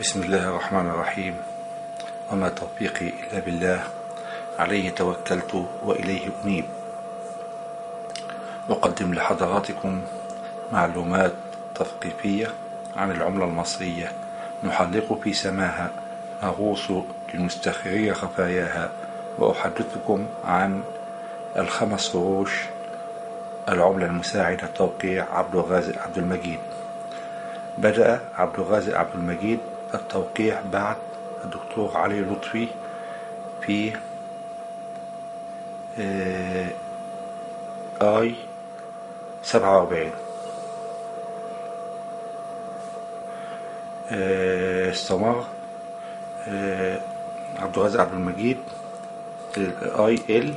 بسم الله الرحمن الرحيم. وما توفيقي إلا بالله، عليه توكلت وإليه أنيب. أقدم لحضراتكم معلومات تثقيفية عن العملة المصرية، نحلق في سماها، نغوص لنستخرج خفاياها، وأحدثكم عن ال5 قروش العملة المساعدة توقيع عبد الرازق عبد المجيد. بدأ عبد الرازق عبد المجيد التوقيع بعد الدكتور علي لطفي في آي 47. استمر عبد الرازق عبد المجيد آي ال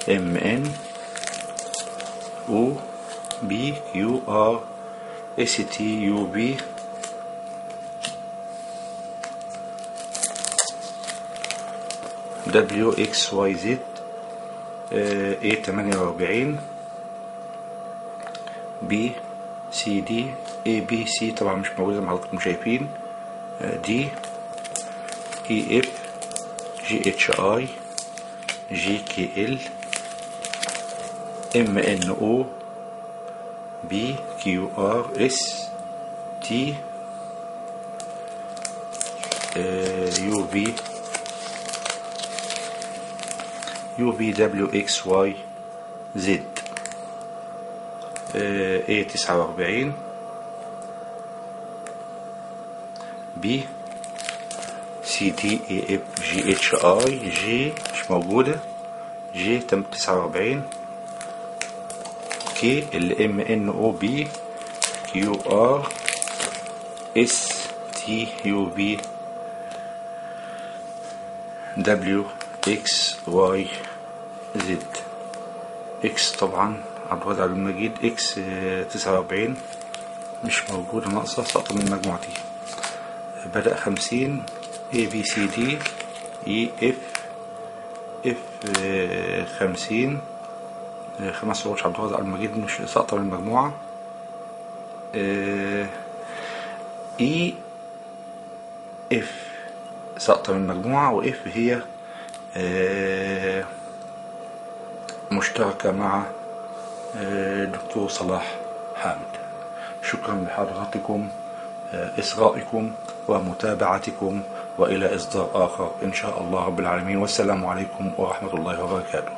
ام ان او بي كيو ار اس تي يو بي دبليو اكس واي زد اي 48 بي سي دي اي بي سي، طبعا مش موجودة زي ما حضراتكم شايفين، دي اي اف جي اتش اي جي كي ال ام ان او بي كيو ار اس تي يو بي دبليو اكس واي زد اي 49 بي سي دي اي اف جي اتش اي جي مش موجودة، جي 49 كي ال ام ان او بي كيو ار اس تي يو بي دبليو اكس واي زد. اكس طبعا عبد الرازق عبد المجيد اكس 49 مش موجودة، ناقصة، سقط من مجموعتي. بدأ 50 اي بي سي دي اي اف اف 50 5 قروش عبد الرازق عبد المجيد مش سقط من المجموعة. اي اف سقط من المجموعة، واف هي مشتركة مع دكتور صلاح حامد. شكرا لحضراتكم، إصغائكم ومتابعتكم، وإلى إصدار آخر إن شاء الله رب العالمين، والسلام عليكم ورحمة الله وبركاته.